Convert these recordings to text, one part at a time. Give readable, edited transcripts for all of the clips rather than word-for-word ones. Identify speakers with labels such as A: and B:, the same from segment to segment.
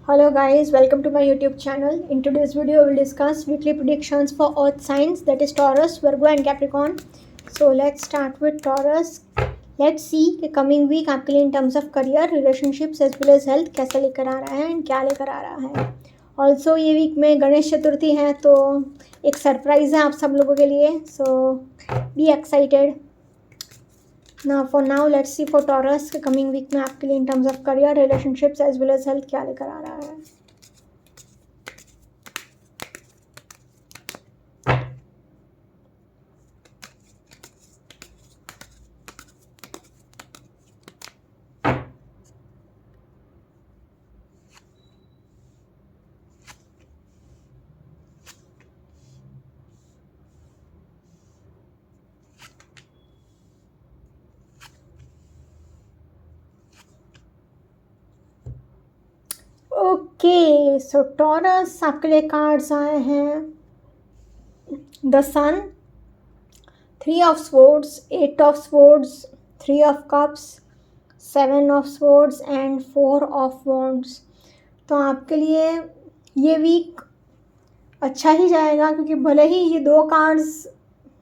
A: Hello guys, welcome to my YouTube channel. In today's video, we will discuss weekly predictions for Earth signs, that is Taurus, Virgo and Capricorn. So let's start with Taurus. Let's see कि coming week आपके लिए in terms of career, relationships as well as health कैसा लेकर आ रहा है and क्या लेकर आ रहा है. Also ये week में गणेश चतुर्थी है तो एक सरप्राइज है आप सब लोगों के लिए. So be excited. For now let's see for Taurus coming week में आपके लिए in terms of career, relationships as well as health क्या लेकर आ रहा है. ओके, सो टॉरस आपके लिए कार्ड्स आए हैं the sun, 3 of swords, 8 of swords, 3 of cups, 7 of swords and 4 of wands. तो आपके लिए ये वीक अच्छा ही जाएगा क्योंकि भले ही ये दो कार्ड्स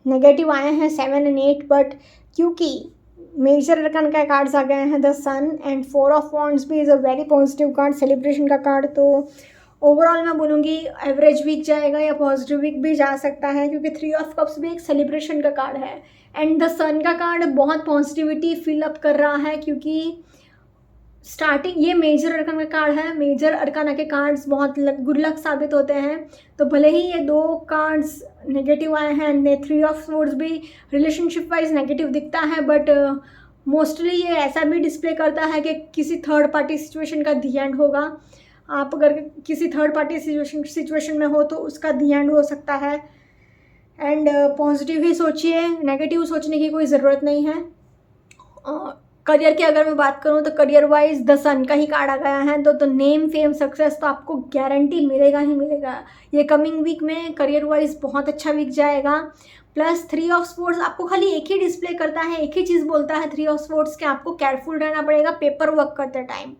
A: नेगेटिव आए हैं 7 एंड 8, बट क्योंकि मेजर अरकान का कार्ड्स आ गए हैं the sun and 4 of wands भी is a very positive card, celebration का कार्ड. तो ओवरऑल मैं बोलूँगी एवरेज वीक जाएगा या पॉजिटिव वीक भी जा सकता है क्योंकि 3 ऑफ कप्स भी एक सेलिब्रेशन का कार्ड है एंड द सन का कार्ड बहुत पॉजिटिविटी फिल अप कर रहा है क्योंकि स्टार्टिंग ये मेजर अरकान का कार्ड है. मेजर अरकाना के कार्ड्स बहुत गुड लक साबित होते हैं. तो भले ही ये दो कार्ड्स नेगेटिव आए हैं एंड 3 ऑफ स्वॉर्ड्स भी रिलेशनशिप वाइज नेगेटिव दिखता है, बट मोस्टली ये ऐसा भी डिस्प्ले करता है कि किसी थर्ड पार्टी सिचुएशन का दी एंड होगा. आप अगर किसी थर्ड पार्टी सिचुएशन में हो तो उसका दी एंड हो सकता है. एंड पॉजिटिव ही सोचिए, नेगेटिव सोचने की कोई ज़रूरत नहीं है. करियर की अगर मैं बात करूँ तो करियर वाइज द सन का ही कार्ड आ गया है तो नेम फेम सक्सेस तो आपको गारंटी मिलेगा ही मिलेगा. ये कमिंग वीक में करियर वाइज बहुत अच्छा वीक जाएगा. प्लस 3 ऑफ स्पोर्ट्स आपको खाली एक ही डिस्प्ले करता है, एक ही चीज़ बोलता है 3 ऑफ स्पोर्ट्स कि आपको केयरफुल रहना पड़ेगा पेपर वर्क करते टाइम.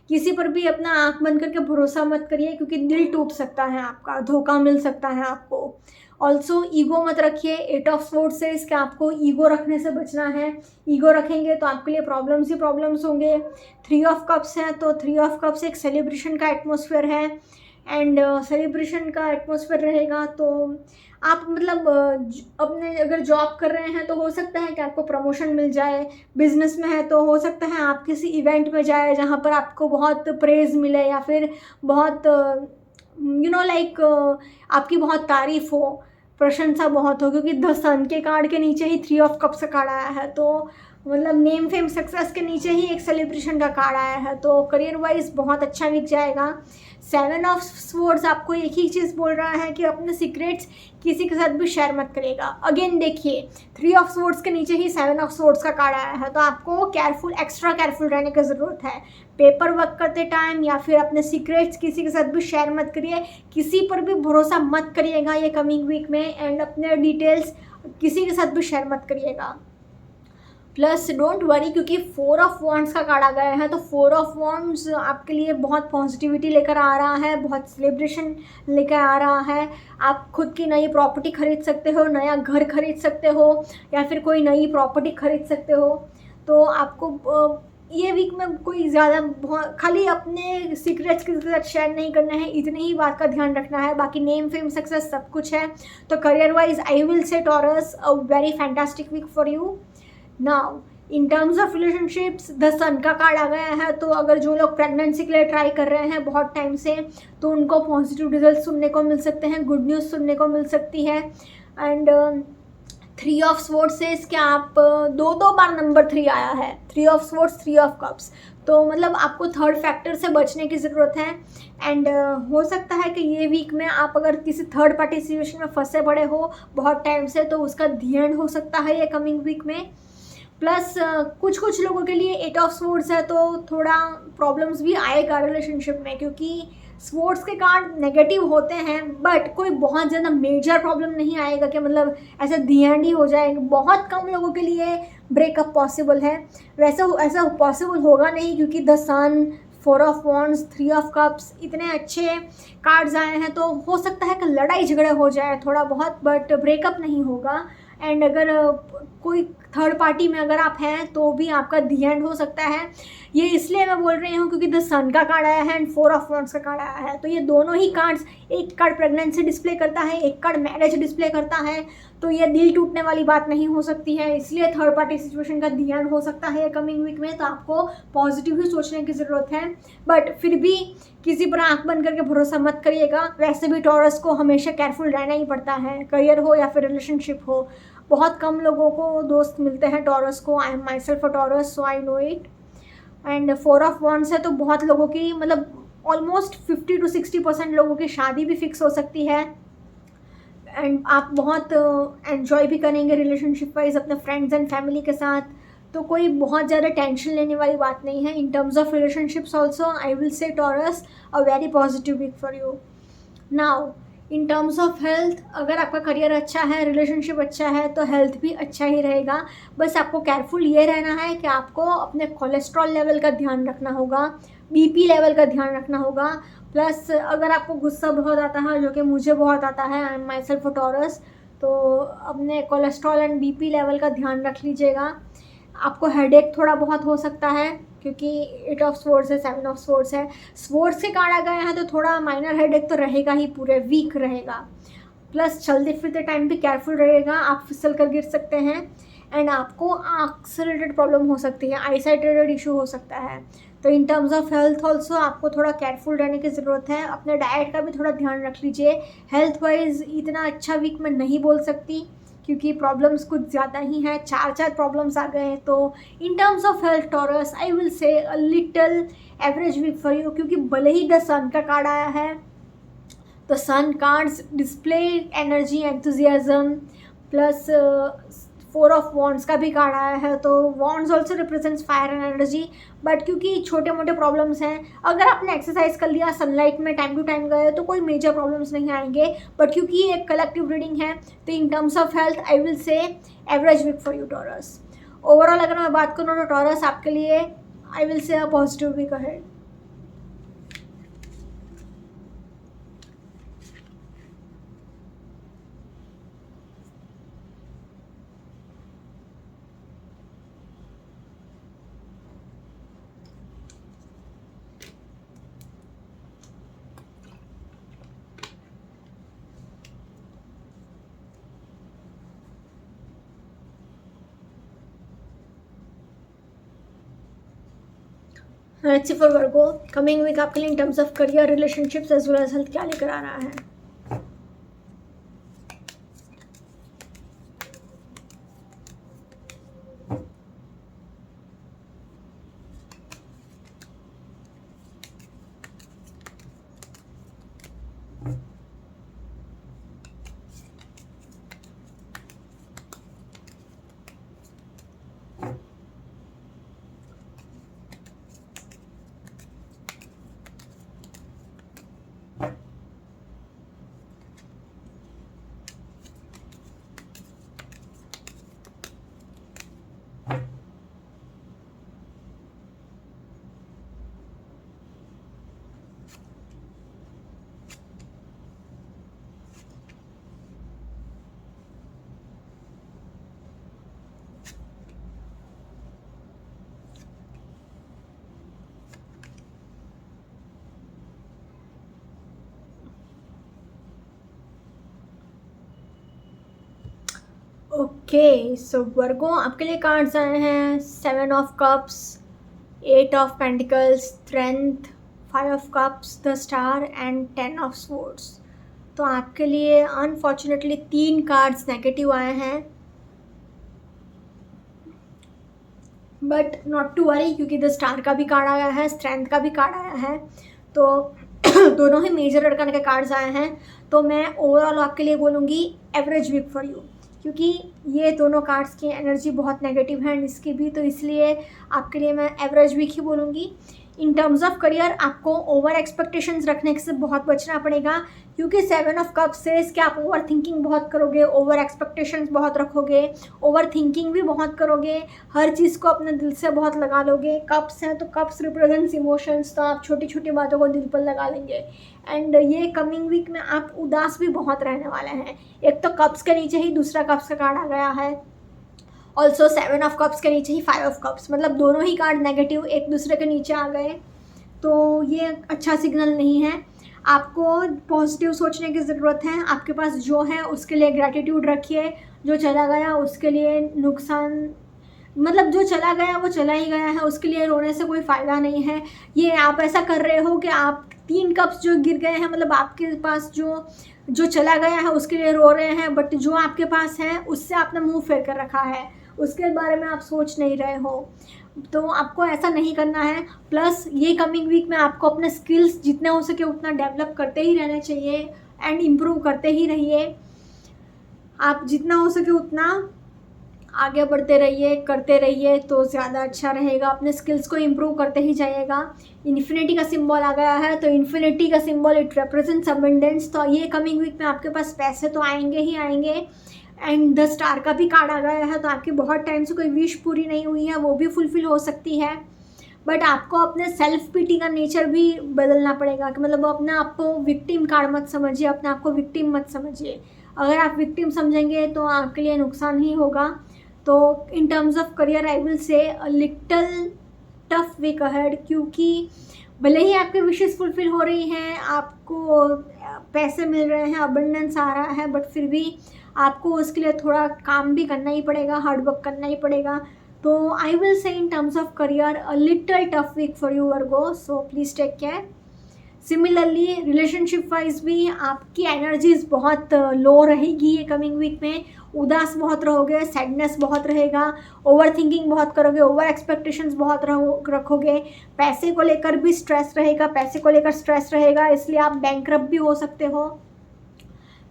A: किसी पर भी अपना आँख बंद करके भरोसा मत करिए क्योंकि दिल टूट सकता है आपका, धोखा मिल सकता है आपको. ऑल्सो ईगो मत रखिए. 8 ऑफ स्वॉर्ड्स से इसके आपको ईगो रखने से बचना है. ईगो रखेंगे तो आपके लिए प्रॉब्लम्स ही प्रॉब्लम्स होंगे. 3 ऑफ कप्स हैं तो 3 ऑफ कप्स एक सेलिब्रेशन का एटमॉस्फेयर है एंड सेलिब्रेशन का एटमॉस्फेयर रहेगा तो आप मतलब अपने अगर जॉब कर रहे हैं तो हो सकता है कि आपको प्रमोशन मिल जाए. बिजनेस में है तो हो सकता है आप किसी इवेंट में जाए जहाँ पर आपको बहुत प्रेज़ मिले या फिर बहुत लाइक आपकी बहुत तारीफ़ हो, प्रशंसा बहुत हो क्योंकि द सन के कार्ड के नीचे ही 3 ऑफ कप्स का कार्ड आया है. तो मतलब नेम फेम सक्सेस के नीचे ही एक सेलिब्रेशन का कार्ड आया है तो करियर वाइज बहुत अच्छा वीक जाएगा. 7 ऑफ स्वॉर्ड्स आपको एक ही चीज़ बोल रहा है कि अपने सीक्रेट्स किसी के साथ भी शेयर मत करिएगा. अगेन देखिए 3 ऑफ स्वॉर्ड्स के नीचे ही 7 ऑफ स्वॉर्ड्स का कार्ड आया है तो आपको एक्स्ट्रा केयरफुल रहने की ज़रूरत है. पेपर वर्क करते टाइम या फिर अपने सीक्रेट्स किसी के साथ भी शेयर मत करिए, किसी पर भी भरोसा मत करिएगा ये कमिंग वीक में एंड अपने डिटेल्स किसी के साथ भी शेयर मत करिएगा. प्लस डोंट वरी क्योंकि 4 ऑफ वॉन्ड्स का कार्ड आ गया है तो 4 ऑफ वॉन्ड्स आपके लिए बहुत पॉजिटिविटी लेकर आ रहा है, बहुत सेलिब्रेशन लेकर आ रहा है. आप खुद की नई प्रॉपर्टी खरीद सकते हो, नया घर खरीद सकते हो या फिर कोई नई प्रॉपर्टी खरीद सकते हो. तो आपको ये वीक में कोई ज़्यादा खाली अपने सीक्रेट्स किसी के साथ शेयर नहीं करना है, इतनी ही बात का ध्यान रखना है. बाकी नेम फेम सक्सेस सब कुछ है. तो career wise I will say Taurus a very fantastic week for you. Now in terms of relationships the sun का कार्ड आ गया है तो अगर जो लोग प्रेगनेंसी के लिए ट्राई कर रहे हैं बहुत टाइम से तो उनको पॉजिटिव रिजल्ट सुनने को मिल सकते हैं, गुड न्यूज़ सुनने को मिल सकती है. एंड 3 ऑफ स्वॉर्ड्स से इसके आप दो बार नंबर 3 आया है. 3 ऑफ स्वॉर्ड्स, 3 ऑफ कप्स तो मतलब आपको थर्ड फैक्टर से बचने की ज़रूरत है. एंड हो सकता है कि ये वीक में आप अगर किसी थर्ड पार्टी सिचुएशन में फंसे पड़े हो बहुत टाइम से तो उसका दी एंड हो सकता है ये कमिंग वीक में. प्लस कुछ लोगों के लिए 8 ऑफ स्वॉर्ड्स है तो थोड़ा प्रॉब्लम्स भी आएगा रिलेशनशिप में क्योंकि स्पोर्ट्स के कार्ड नेगेटिव होते हैं बट कोई बहुत ज़्यादा मेजर प्रॉब्लम नहीं आएगा कि मतलब ऐसा दी एंड ही हो जाएगा. बहुत कम लोगों के लिए ब्रेकअप पॉसिबल है. वैसे ऐसा पॉसिबल होगा नहीं क्योंकि the sun 4 of wands, 3 of cups, इतने अच्छे कार्ड्स आए हैं। तो हो सकता है कि लड़ाई झगड़े हो जाए थोड़ा बहुत, बट ब्रेकअप नहीं होगा। एंड अगर कोई थर्ड पार्टी में अगर आप हैं तो भी आपका दी एंड हो सकता है। ये इसलिए मैं बोल रही हूँ क्योंकि द सन का कार्ड आया है एंड 4 ऑफ वॉन्ड्स का कार्ड आया है। तो ये दोनों ही कार्ड्स, एक कार्ड प्रेगनेंसी डिस्प्ले करता है, एक कार्ड मैरिज डिस्प्ले करता है। तो ये दिल टूटने वाली बात नहीं हो सकती है, इसलिए थर्ड पार्टी सिचुएशन का दी एंड हो सकता है कमिंग वीक में। तो आपको पॉजिटिव ही सोचने की ज़रूरत है, बट फिर भी किसी पर आंख बंद करके भरोसा मत करिएगा। वैसे भी टॉरस को हमेशा केयरफुल रहना ही पड़ता है, करियर हो या फिर रिलेशनशिप हो। बहुत कम लोगों को दोस्त मिलते हैं टॉरस को। I am my self a Taurus, so I know it. And 4 of wands है तो बहुत लोगों की, मतलब ऑलमोस्ट 50 to 60% लोगों की शादी भी फिक्स हो सकती है। एंड आप बहुत एन्जॉय भी करेंगे रिलेशनशिप वाइज अपने फ्रेंड्स एंड फैमिली के साथ। तो कोई बहुत ज़्यादा टेंशन लेने वाली बात नहीं है। In terms of relationships also I will say Taurus a very positive week for you. Now in terms of health, अगर आपका करियर अच्छा है, रिलेशनशिप अच्छा है, तो हेल्थ भी अच्छा ही रहेगा। बस आपको केयरफुल ये रहना है कि आपको अपने कोलेस्ट्रॉल लेवल का ध्यान रखना होगा, बीपी लेवल का ध्यान रखना होगा। प्लस अगर आपको गुस्सा बहुत आता है, जो कि मुझे बहुत आता है, I am my self a Taurus, तो अपने कोलेस्ट्रॉल एंड बीपी लेवल का ध्यान रख लीजिएगा। आपको हेडेक थोड़ा बहुत हो सकता है क्योंकि 8 ऑफ स्वॉर्ड्स है, 7 ऑफ स्वॉर्ड्स है। स्वॉर्ड्स के कार्ड आ गए हैं तो थोड़ा माइनर हेडेक तो रहेगा ही, पूरे वीक रहेगा। प्लस चलते फिरते टाइम भी केयरफुल रहेगा, आप फिसल कर गिर सकते हैं। एंड आपको आँख से रिलेटेड प्रॉब्लम हो सकती है, आई साइट रिलेटेड इशू हो सकता है। तो in terms of health also आपको थोड़ा केयरफुल रहने की ज़रूरत है। अपने डाइट का भी थोड़ा ध्यान रख लीजिए। हेल्थ वाइज इतना अच्छा वीक मैं नहीं बोल सकती क्योंकि प्रॉब्लम्स कुछ ज़्यादा ही हैं, 4 प्रॉब्लम्स आ गए हैं। तो in terms of health Taurus I will say a little average week for you, क्योंकि भले ही द सन का कार्ड आया है, the sun cards display energy, enthusiasm, plus 4 of wands का भी कार्ड आया है। तो wands also represents fire and energy. But क्योंकि छोटे मोटे प्रॉब्लम्स हैं, अगर आपने एक्सरसाइज कर लिया, सनलाइट में टाइम टू टाइम गए, तो कोई मेजर प्रॉब्लम्स नहीं आएंगे। बट क्योंकि ये एक कलेक्टिव रीडिंग है, तो in terms of health I will say average week for you Taurus. Overall अगर मैं बात करूँ तो टॉरस आपके लिए I will say a positive week ahead. Let's see for Virgo, coming week आपके लिए in terms of career, relationships as well as health क्या लेकर आ रहा है। ओके, सो वर्गो आपके लिए कार्ड्स आए हैं 7 of cups, 8 of pentacles, strength, 5 of cups, the star and 10 of swords. तो आपके लिए अनफॉर्चुनेटली 3 कार्ड्स नेगेटिव आए हैं, बट नॉट टू वरी क्योंकि द स्टार का भी कार्ड आया है, स्ट्रेंथ का भी कार्ड आया है। तो दोनों ही मेजर अरकान के कार्ड्स आए हैं। तो मैं ओवरऑल आपके लिए बोलूँगी एवरेज वीक फॉर यू, क्योंकि ये दोनों कार्ड्स की एनर्जी बहुत नेगेटिव है इसकी भी, तो इसलिए आपके लिए मैं एवरेज वीक ही बोलूँगी। इन टर्म्स ऑफ करियर आपको ओवर एक्सपेक्टेशंस रखने से बहुत बचना पड़ेगा, क्योंकि 7 ऑफ कप्स से कि आप ओवर थिंकिंग बहुत करोगे, ओवर एक्सपेक्टेशंस बहुत रखोगे, ओवर थिंकिंग भी बहुत करोगे, हर चीज़ को अपने दिल से बहुत लगा लोगे। कप्स हैं तो कप्स रिप्रेजेंट्स इमोशंस, तो आप छोटी छोटी बातों को दिल पर लगा लेंगे। एंड ये कमिंग वीक में आप उदास भी बहुत रहने वाले हैं। एक तो कप्स के नीचे ही दूसरा कप्स का कार्ड आ गया है, ऑल्सो 7 ऑफ कप्स के नीचे ही 5 ऑफ कप्स, मतलब दोनों ही कार्ड नेगेटिव एक दूसरे के नीचे आ गए, तो ये अच्छा सिग्नल नहीं है। आपको पॉजिटिव सोचने की ज़रूरत है। आपके पास जो है उसके लिए ग्रैटिट्यूड रखिए, जो चला गया उसके लिए नुकसान, मतलब जो चला गया वो चला ही गया है, उसके लिए रोने से कोई फ़ायदा नहीं है। ये आप ऐसा कर रहे हो कि आप 3 कप्स जो गिर गए हैं, मतलब आपके पास जो चला गया है उसके लिए रो रहे हैं, बट जो आपके पास है उससे आपने मुंह फेर कर रखा है, उसके बारे में आप सोच नहीं रहे हो, तो आपको ऐसा नहीं करना है। प्लस ये कमिंग वीक में आपको अपने स्किल्स जितने हो सके उतना डेवलप करते ही रहना चाहिए एंड इम्प्रूव करते ही रहिए। आप जितना हो सके उतना आगे बढ़ते रहिए, करते रहिए तो ज़्यादा अच्छा रहेगा। अपने स्किल्स को इम्प्रूव करते ही जाइएगा। इन्फिनिटी का सिंबल आ गया है, तो इन्फिनिटी का सिंबल इट रिप्रेजेंट्स अबंडेंस, तो ये कमिंग वीक में आपके पास पैसे तो आएंगे ही आएंगे। एंड द स्टार का भी कार्ड आ गया है, तो आपकी बहुत टाइम से कोई विश पूरी नहीं हुई है वो भी फुलफिल हो सकती है। बट आपको अपने सेल्फ पिटी का नेचर भी बदलना पड़ेगा, कि मतलब अपने आप को विक्टिम कार्ड मत समझिए, अपने आप को विक्टिम मत समझिए। अगर आप विक्टिम समझेंगे तो आपके लिए नुकसान ही होगा। तो in terms of career I will say a little tough week ahead, क्योंकि भले ही आपके विशेस फुलफिल हो रही हैं, आपको पैसे मिल रहे हैं, अबंडेंस आ रहा है, बट फिर भी आपको उसके लिए थोड़ा काम भी करना ही पड़ेगा, हार्ड वर्क करना ही पड़ेगा। तो I will say in terms of career a little tough week for you Virgo, so please take care. Similarly relationship wise भी आपकी एनर्जीज बहुत लो रहेगी ये कमिंग वीक में। उदास बहुत रहोगे, सैडनेस बहुत रहेगा, ओवर थिंकिंग बहुत करोगे, ओवर एक्सपेक्टेशंस बहुत रखोगे, पैसे को लेकर भी स्ट्रेस रहेगा, पैसे को लेकर स्ट्रेस रहेगा, इसलिए आप बैंकरप्ट भी हो सकते हो।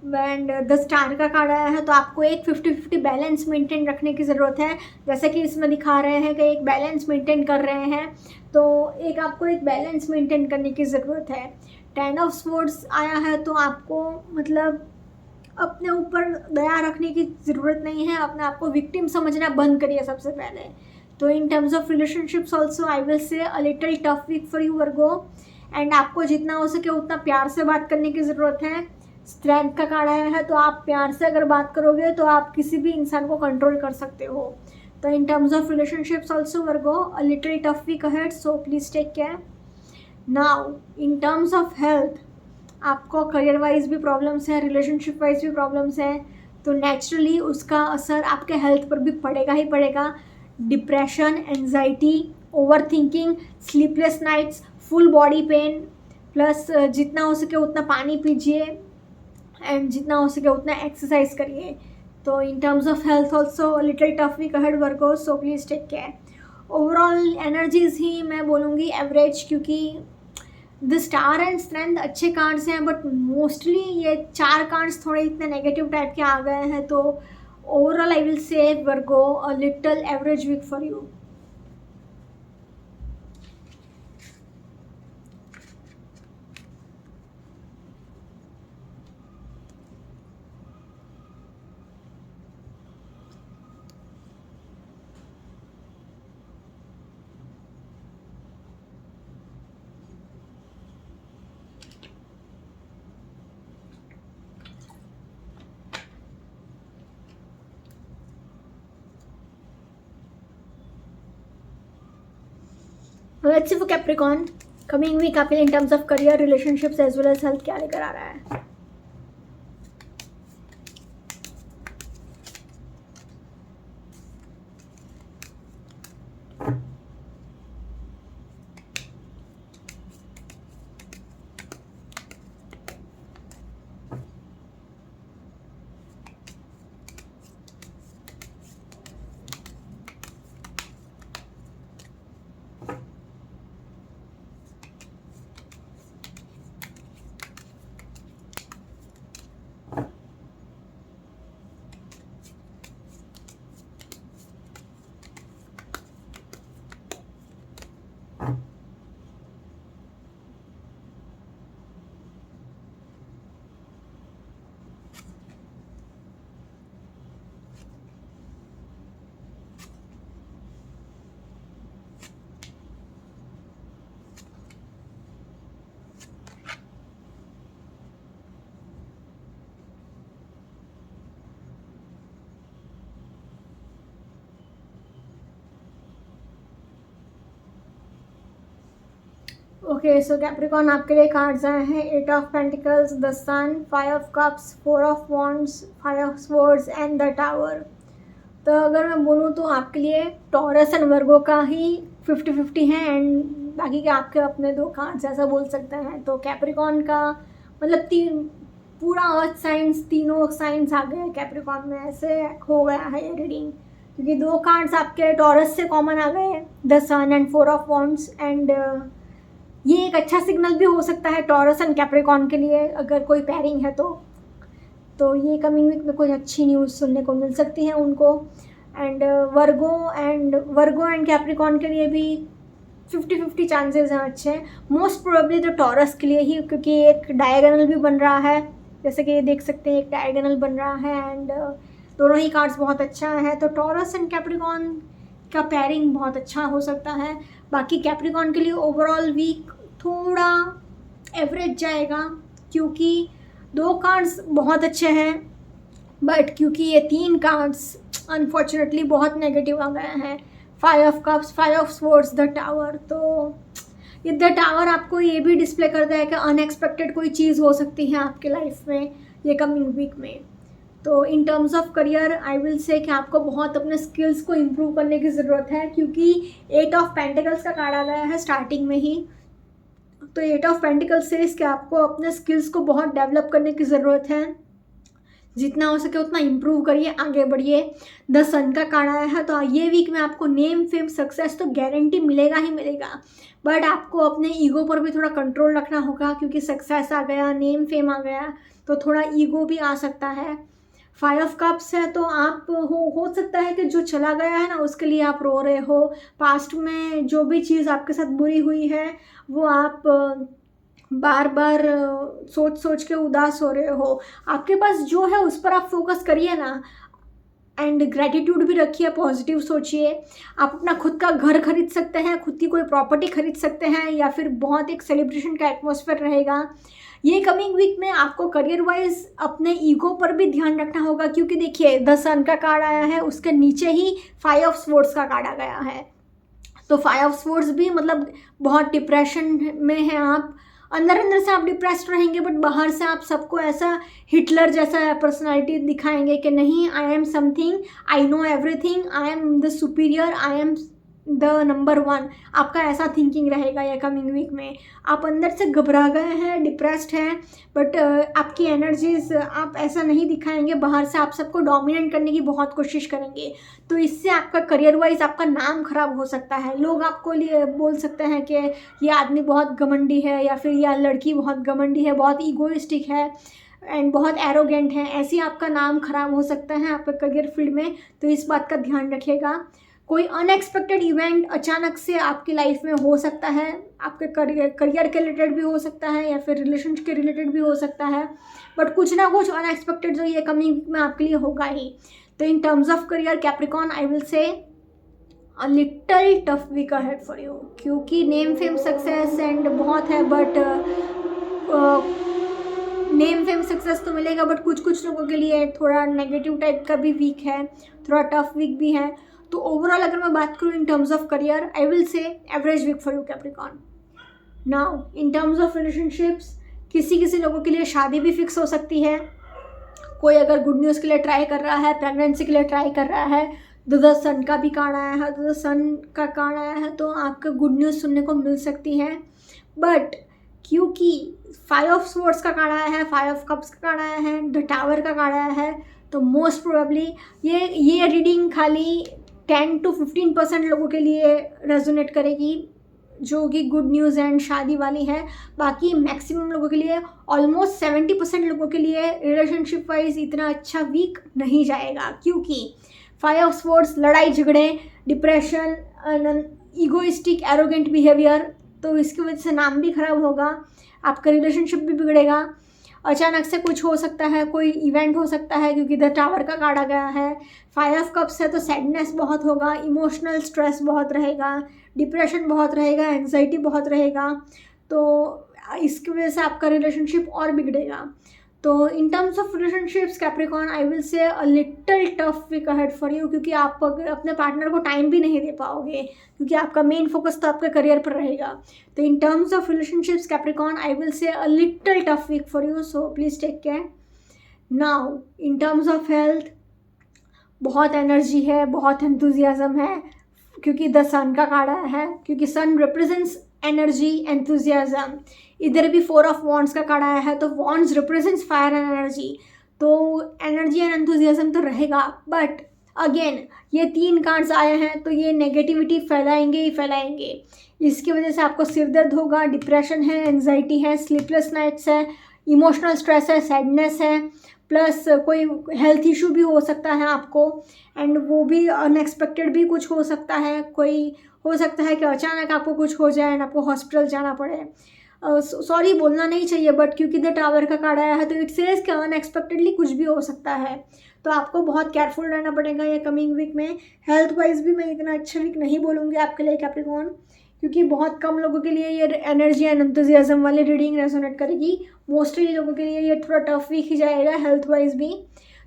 A: एंड द स्टार का कार्ड आया है, तो आपको एक 50-50 बैलेंस मेंटेन रखने की ज़रूरत है। जैसे कि इसमें दिखा रहे हैं कि एक बैलेंस मेंटेन कर रहे हैं, तो एक आपको एक बैलेंस मेंटेन करने की ज़रूरत है। 10 ऑफ स्वॉर्ड्स आया है, तो आपको मतलब अपने ऊपर दया रखने की ज़रूरत नहीं है, अपने आप को विक्टिम समझना बंद करिए सबसे पहले। तो in terms of relationships also I will say a little tough week for you Virgo. And आपको जितना हो सके उतना प्यार से बात करने की ज़रूरत है। स्ट्रेंथ का कार्ड आया है, तो आप प्यार से अगर बात करोगे तो आप किसी भी इंसान को कंट्रोल कर सकते हो। तो in terms of relationships also Virgo a little tough week ahead, so please take care. Now in terms of health, आपको करियर वाइज भी प्रॉब्लम्स है, रिलेशनशिप वाइज भी प्रॉब्लम्स है, तो नेचुरली उसका असर आपके हेल्थ पर भी पड़ेगा ही पड़ेगा। Depression, anxiety, overthinking, sleepless nights, full body pain, plus जितना हो सके उतना पानी पीजिए एंड जितना हो सके उतना एक्सरसाइज करिए। तो in terms of health also little tough week ahead Virgo, so please take care. Overall energies ही मैं बोलूँगी एवरेज, क्योंकि द स्टार एंड स्ट्रेंथ अच्छे कार्ड्स हैं, बट मोस्टली ये 4 कार्ड्स थोड़े इतने नेगेटिव टाइप के आ गए हैं। तो overall I will say Virgo a little average week for you. Let's see for Capricorn coming week आपके in terms of career, relationships as well as health क्या लेकर आ रहा है। ओके, सो कैप्रिकॉर्न आपके लिए कार्ड्स आए हैं 8 of pentacles, the sun, 5 of cups, 4 of wands, 5 of swords and the tower. तो अगर मैं बोलूँ तो आपके लिए टॉरस एंड वर्गो का ही 50-50 है, एंड बाकी के आपके अपने 2 कार्ड्स ऐसा बोल सकते हैं। तो कैप्रिकॉर्न का मतलब पूरा अर्थ साइंस, तीनों साइंस आ गए कैप्रिकॉर्न में, ऐसे हो गया है ये रीडिंग, क्योंकि 2 कार्ड्स आपके टॉरस से कॉमन आ गए हैं, the sun and 4 of wands. And ये एक अच्छा सिग्नल भी हो सकता है टॉरस एंड कैप्रिकॉर्न के लिए, अगर कोई पेयरिंग है तो ये कमिंग वीक में कुछ अच्छी न्यूज़ सुनने को मिल सकती है उनको। एंड वर्गो एंड कैप्रिकॉर्न के लिए भी 50-50 चांसेस हैं अच्छे, मोस्ट प्रोबेबली तो टॉरस के लिए ही, क्योंकि एक डायगोनल भी बन रहा है, जैसे कि ये देख सकते हैं एक डायगोनल बन रहा है, एंड दोनों ही कार्ड्स बहुत अच्छा है। तो टॉरस एंड कैप्रिकॉर्न का पेयरिंग बहुत अच्छा हो सकता है। बाकी कैप्रिकॉर्न के लिए ओवरऑल वीक थोड़ा एवरेज जाएगा, क्योंकि 2 कार्ड्स बहुत अच्छे हैं, बट क्योंकि ये 3 कार्ड्स अनफॉर्चुनेटली बहुत नेगेटिव आ गए हैं, 5 of cups, 5 of swords, the tower. तो ये द टावर आपको ये भी डिस्प्ले करता है कि अनएक्सपेक्टेड कोई चीज़ हो सकती है आपके लाइफ में ये कमिंग वीक में। तो in terms of career I will से कि आपको बहुत अपने स्किल्स को इम्प्रूव करने की ज़रूरत है, क्योंकि 8 ऑफ पेंटिकल्स का कार्ड आ गया है स्टार्टिंग में ही। तो 8 ऑफ पेंटिकल्स से कि आपको अपने स्किल्स को बहुत डेवलप करने की ज़रूरत है, जितना हो सके उतना इम्प्रूव करिए, आगे बढ़िए। द सन का कार्ड आया है, तो ये वीक में आपको नेम फेम सक्सेस तो गारंटी मिलेगा ही मिलेगा, बट आपको अपने ईगो पर भी थोड़ा कंट्रोल रखना होगा, क्योंकि सक्सेस आ गया, नेम फेम आ गया, तो थोड़ा ईगो भी आ सकता है। 5 ऑफ कप्स है, तो आप हो सकता है कि जो चला गया है ना उसके लिए आप रो रहे हो, पास्ट में जो भी चीज़ आपके साथ बुरी हुई है वो आप बार बार सोच सोच के उदास हो रहे हो। आपके पास जो है उस पर आप फोकस करिए ना, एंड ग्रैटिट्यूड भी रखिए, पॉजिटिव सोचिए। आप अपना खुद का घर खरीद सकते हैं, खुद की कोई प्रॉपर्टी खरीद सकते हैं, या फिर बहुत एक सेलिब्रेशन का एटमॉस्फेयर रहेगा। ये कमिंग वीक में आपको करियर वाइज अपने ईगो पर भी ध्यान रखना होगा, क्योंकि देखिए द सन का कार्ड आया है, उसके नीचे ही 5 ऑफ स्वॉर्ड्स का कार्ड आ गया है। तो 5 ऑफ स्वॉर्ड्स भी मतलब बहुत डिप्रेशन में है आप, अंदर अंदर से आप डिप्रेस्ड रहेंगे, बट बाहर से आप सबको ऐसा हिटलर जैसा पर्सनालिटी दिखाएंगे कि नहीं, I am something, I know everything, I am the superior, I am the number 1। आपका ऐसा थिंकिंग रहेगा ये कमिंग वीक में। आप अंदर से घबरा गए हैं, डिप्रेस्ड हैं, बट आपकी एनर्जीज आप ऐसा नहीं दिखाएंगे, बाहर से आप सबको डोमिनेट करने की बहुत कोशिश करेंगे। तो इससे आपका करियर वाइज आपका नाम खराब हो सकता है, लोग आपको लिए बोल सकते हैं कि ये आदमी बहुत घमंडी है, या फिर यह लड़की बहुत घमंडी है, बहुत ईगोइस्टिक है एंड बहुत एरोगेंट है, ऐसी आपका नाम खराब हो सकता है आपके करियर फील्ड में। तो इस बात का ध्यान रखिएगा। कोई अनएक्सपेक्टेड इवेंट अचानक से आपकी लाइफ में हो सकता है, आपके करियर के रिलेटेड भी हो सकता है, या फिर रिलेशनशिप के रिलेटेड भी हो सकता है, बट कुछ ना कुछ अनएक्सपेक्टेड जो ये कमिंग वीक में आपके लिए होगा ही। तो in terms of career Capricorn I will say a little tough week ahead for you, क्योंकि नेम फेम सक्सेस एंड बहुत है, बट नेम फेम सक्सेस तो मिलेगा, बट कुछ लोगों के लिए थोड़ा नेगेटिव टाइप का भी वीक है, थोड़ा टफ वीक भी है। तो ओवरऑल अगर मैं बात करूँ in terms of career I will say average week for you Capricorn. Now in terms of relationships, किसी लोगों के लिए शादी भी फिक्स हो सकती है। कोई अगर गुड न्यूज़ के लिए ट्राई कर रहा है, प्रेगनेंसी के लिए ट्राई कर रहा है, द सन का भी कार्ड आया है, द सन का कार्ड आया है, तो आपको गुड न्यूज़ सुनने को मिल सकती है। बट क्योंकि 5 ऑफ स्वॉर्ड्स का कार्ड आया है, 5 ऑफ कप्स का कार्ड आया है, द टावर का कार्ड आया है, तो मोस्ट प्रोबेबली ये रीडिंग खाली 10 to 15% लोगों के लिए रेजोनेट करेगी, जो कि गुड न्यूज़ एंड शादी वाली है। बाकी मैक्सिमम लोगों के लिए, ऑलमोस्ट 70% लोगों के लिए रिलेशनशिप वाइज इतना अच्छा वीक नहीं जाएगा, क्योंकि 5 ऑफ स्वॉर्ड्स लड़ाई झगड़े, डिप्रेशन, ईगोइस्टिक एरोगेंट बिहेवियर, तो इसकी वजह से नाम भी खराब होगा, आपका रिलेशनशिप भी बिगड़ेगा। अचानक से कुछ हो सकता है, कोई इवेंट हो सकता है, क्योंकि द टावर का कार्ड आ गया है। 5 ऑफ कप्स है, तो सैडनेस बहुत होगा, इमोशनल स्ट्रेस बहुत रहेगा, डिप्रेशन बहुत रहेगा, एंग्जाइटी बहुत रहेगा, तो इसकी वजह से आपका रिलेशनशिप और बिगड़ेगा। तो in terms of relationships Capricorn I will say a little tough week ahead for you, क्योंकि आप अगर अपने पार्टनर को टाइम भी नहीं दे पाओगे, क्योंकि आपका मेन फोकस तो आपके करियर पर रहेगा. तो in terms of relationships Capricorn I will say a little tough week for you, so please take care. Now in terms of health, बहुत एनर्जी है, बहुत एंथुजियाज्म है, क्योंकि द सन का कार्ड आया है, क्योंकि सन रिप्रेजेंट्स एनर्जी एंथुजियाज्म. इधर भी 4 ऑफ वॉन्ड्स का कार्ड आया है, तो wands represents fire and energy, तो एनर्जी एंड एंथुजियाज्म तो रहेगा. बट अगेन ये 3 कार्ड्स आए हैं तो ये नेगेटिविटी फैलाएंगे ही फैलाएंगे. इसकी वजह से आपको सिर दर्द होगा, डिप्रेशन है, एंजाइटी है, स्लीपलेस नाइट्स है, इमोशनल स्ट्रेस है, सैडनेस है, प्लस कोई हेल्थ इशू भी हो सकता है आपको, एंड वो भी अनएक्सपेक्टेड भी कुछ हो सकता है. कोई हो सकता है कि अचानक आपको कुछ हो जाए एंड आपको हॉस्पिटल जाना पड़े. सॉरी बोलना नहीं चाहिए, बट क्योंकि द टावर का कार्ड आया है तो इट सेज कि अनएक्सपेक्टेडली कुछ भी हो सकता है. तो आपको बहुत केयरफुल रहना पड़ेगा ये कमिंग वीक में. हेल्थ वाइज भी मैं इतना अच्छा वीक नहीं बोलूँगी आपके लिए कैप्रिकॉर्न, क्योंकि बहुत कम लोगों के लिए ये एनर्जी एंड एंथुजियाज्म वाली रीडिंग रेजोनेट करेगी. मोस्टली लोगों के लिए ये थोड़ा टफ वीक ही जाएगा हेल्थ वाइज भी.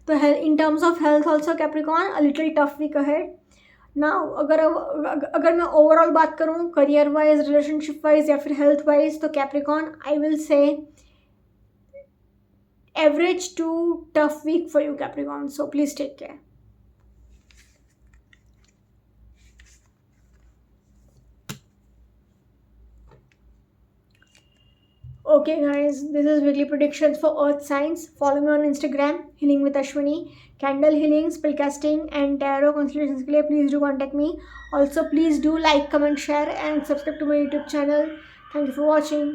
A: तो in terms of health also Capricorn a little tough week ahead. Now अगर मैं ओवरऑल बात करूँ करियर वाइज, रिलेशनशिप वाइज या फिर हेल्थ वाइज, तो Capricorn I will say average to tough week for you Capricorn, so please take care. Okay guys, this is weekly predictions for earth signs. Follow me on Instagram, healing with Ashwini. Candle healing, spellcasting and tarot consultations के लिए please do contact me. Also please do like, comment, share and subscribe to my YouTube channel. Thank you for watching.